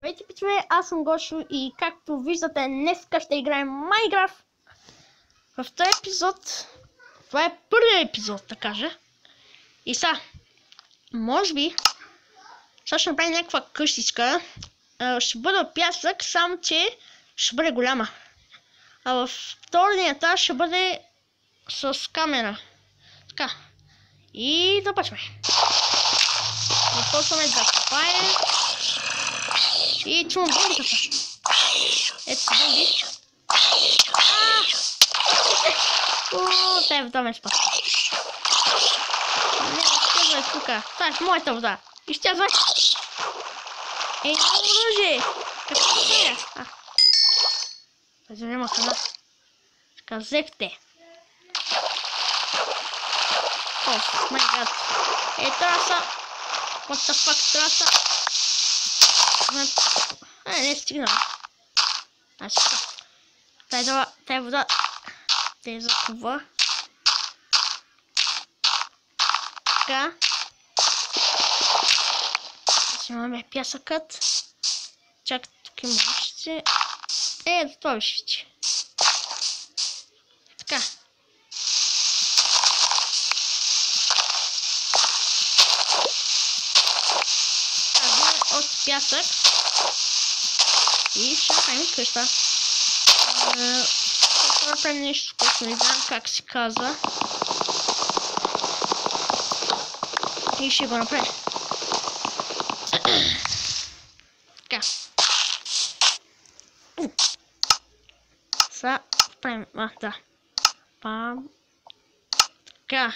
Здравейте, пичове, аз съм Гошо и както виждате, днеска ще играем Майнкрафт. В този епизод, това е първият епизод, да кажа. И сега, може би, сега ще направим някаква къщичка. Ще бъде от пясък, само че ще бъде голяма. А във втория етаж ще бъде с камера. Така, и започваме. Започваме да копаем. И чувам зомбите са. Ето зомби. Тая вода ме спаси. Не, изчезвай тука. Това е моята вода. Изчезвай. Ей, няма оръжие. Какво се е? Да взема храна. Така, взехте. О, май гад. Ей, траса. What the fuck, траса. Не стигна. Тая вода те закува. Така. Взимаме пясъкът. Чакай, тук има още. Ето това вижте. Така. Взимаме от пясък. И ще направим къща. Ще направим нещо, което не знам как се казва. И ще го направим. Така. Сега правим. Да. Пам. Така.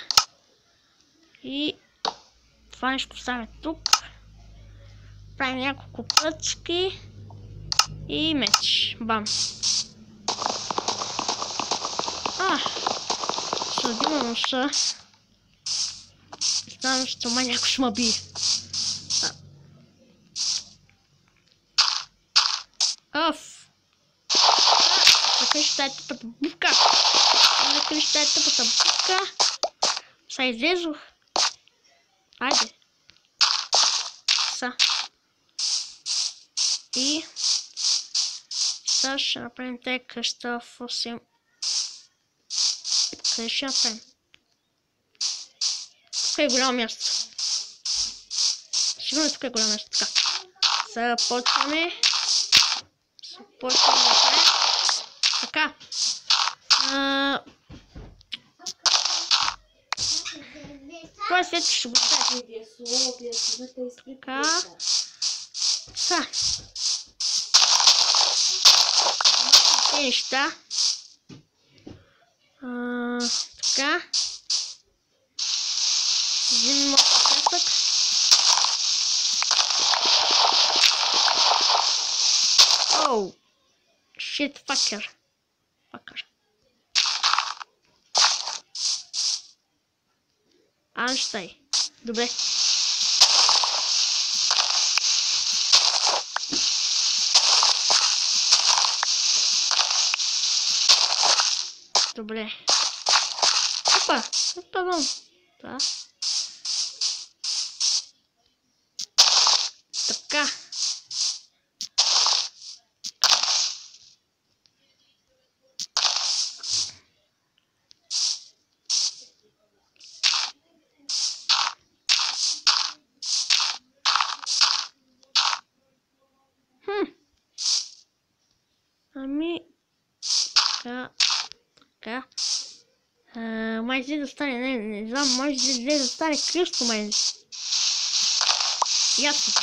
И това нещо поставяме тук. Правим няколко пръчки. И меч. Бам. Сладима нощта. Знам, че май някой ще ме бие. Закъли ще тая тъпата бувка. Закъли ще тая тъпата бувка. Са излезох. Айде. Са. И сега ще направим тази къща в 8. Къде ще направим? Тук е голямо място. Сигурно тук е голямо място. Така. Започваме. Започваме да правим. Така. Това след ще го правим. Така. Са. Неща. Така. Взимам пясък. Оу. Shit, fucker. Анштай. Добре. Добре. Опа! Отпадам. Да. Така. Ами... Така. Май взе да стане, не знам, може взе да стане кръсто, май. Ясно.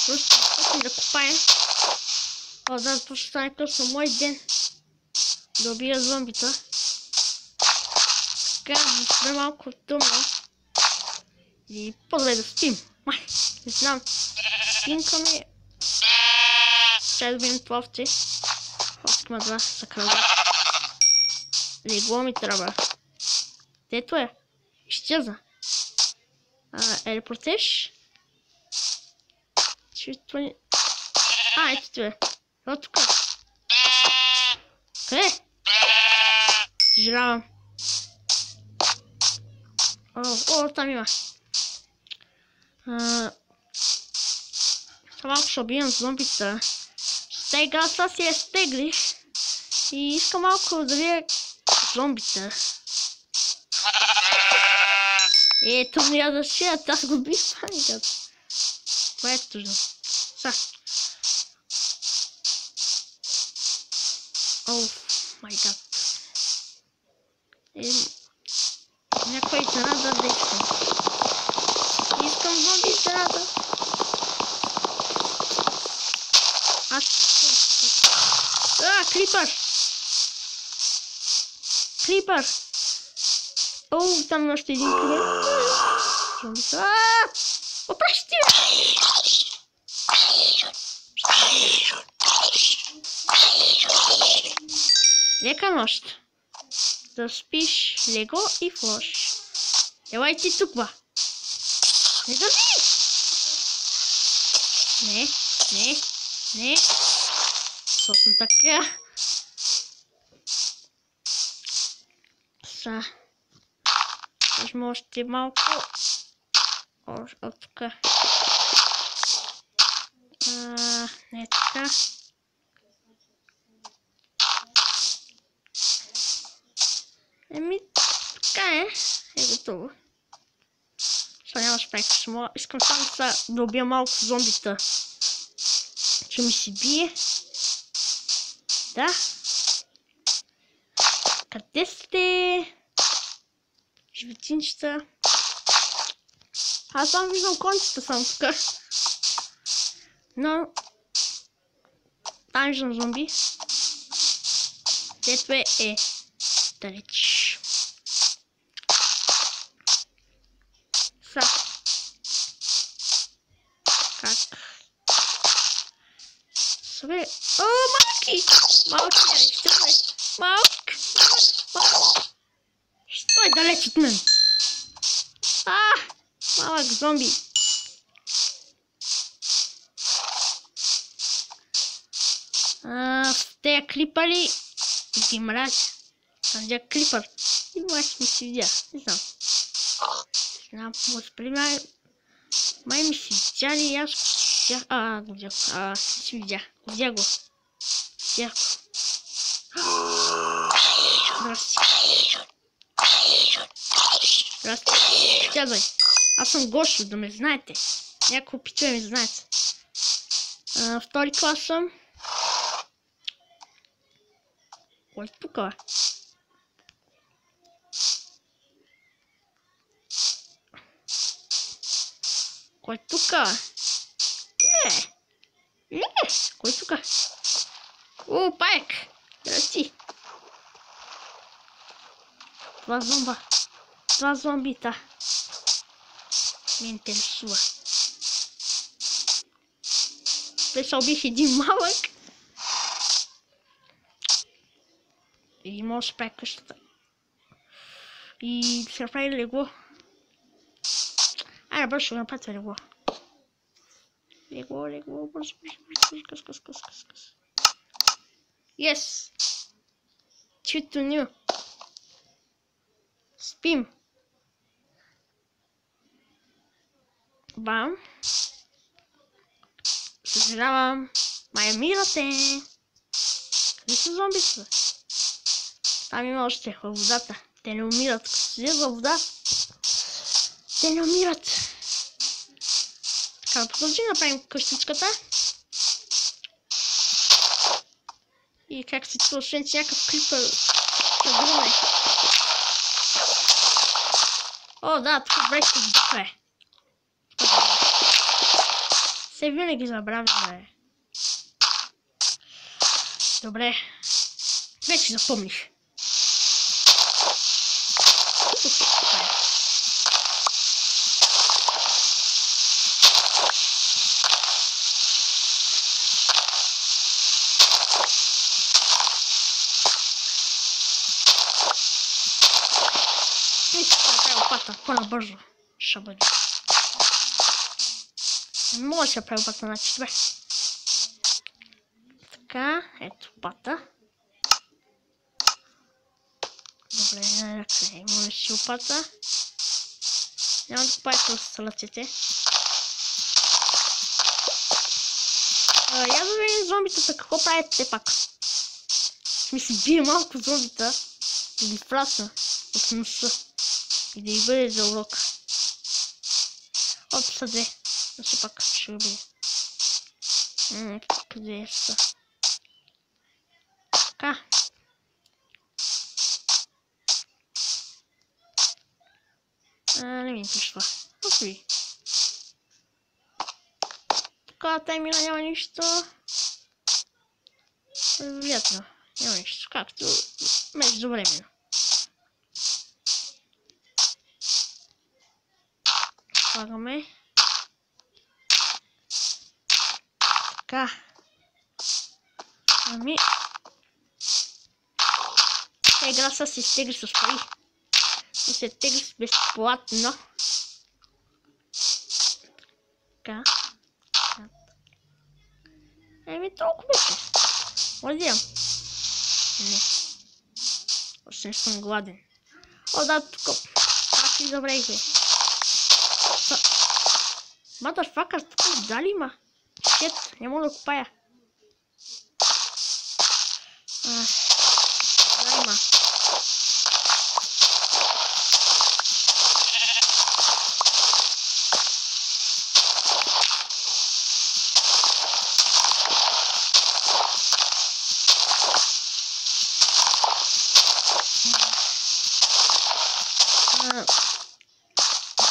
Просто почвам да копаем. Да, защото ще стане кръсто мой ден. Да убия зомбита. Така, да спре малко тъмно. И по-добре да спим. Май, не знам. Спинкаме. Ще да видим това овце. Овцето ма два са кръва. Легло ми трябва. Дето е? Изчезна. Репортеж? Чето ни... Ето ти е. Ето тук. Къде? Съжалявам. О, там има. Малко ще убивам зомбита. Ще игра са си стегли. И искам малко да видя зомбита. Ето ми я да шият, аз го бих паникът. Това е тъжно. Са. О, май гад. Някаква изненада да искам. Искам зомби изненада. Клипър! Клипър! О, там още един човек. Опращи! Лека нощ. Да спиш лего и флош. Елай ти тук, ба. Не държи! Не. Точно така. Са. Нажма още малко. От тук. Не така. Така е. Е готово. Сега няма спрек. Искам само да убия малко зомбита. Че ми се бие. Да. Къде сте? Животинчета. Аз само виждам кончета само тук. Но... там виждам зомби. Дето е далеч. Са. Как? Събе... О, малки! Малки, що е? Малък! Що е далеч от мен? Малък зомби. Те клипали ги мразя. Там видя клипър. И май ми си видя. Не знам. Знам, може пример. Май ми си видя ли аз го видях. Си видя. Видя го. Видях го. Здрасти. Здрасти. Казвай. Аз съм Гошо, да ме знаете. Няколко питове ме знаете. Втори клас съм. Кой е тук, бе? Кой е тук, бе? Не! Кой е тук? О, Пайк! Здрасти! Това зомбита ме интересува. Вече убих един малък. И може да спре къщата. И се направи легло. Айде, бързо ще го направя легло. Легло, бързо, къс. Yes! Чуто ню. Спим. Бам. Съжалявам. Май умирате. Къде са зомбите? Там има още във водата. Те не умират. Като седят във вода, те не умират. Така, да продължим да направим къщичката. И как се чува, освен че някакъв клипър да гръмне. О, да, тук бреща духа е. Се винаги забравяме. Добре. Вече запомних. По-набързо ще бъде. Не мога да се прави пата на четве. Така, ето пата. Добре, накрая имаме си опата. Няма да купайте с ръцете. Я да видим зомбитата, какво правите те пак? Ми се бие малко зомбита и ги фрасна от носа и да й бъде за урок. Оп, са две. Но все пак ще го бъде. Къде са? Така. Не ми пришла. Окей. Така, таймина няма нищо. Вероятно. Няма нищо. Както междувременно. Слагаме. Така. Ами. Та игра са се изтегли с пари. И се тегли безплатно. Така. Еми толкова беше. Може да ям? Не. Още не съм гладен. О, да, тук. Как си забравих, бе? Motherfucker, тук дали има? Шет, не мога да купая. Да има.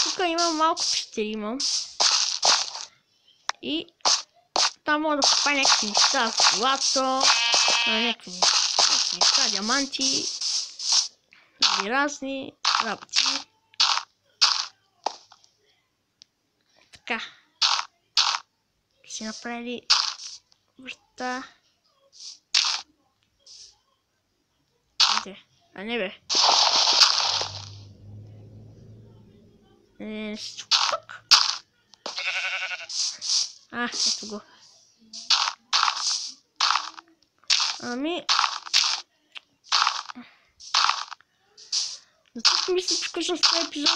Тук имам малко пещери, имам. И там мога да купая някакви неща, злато, някакви неща, диаманти и разни работи. Така. Си направили врата. А не бе. Тук. Ето го. Ами... За тук мисля, че приключвам с този епизод.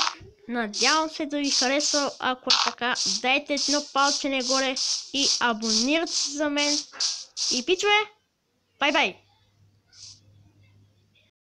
Надявам се да ви хареса. Ако е така, дайте едно палче нагоре и абонирайте се за мен. И пичове, бай-бай!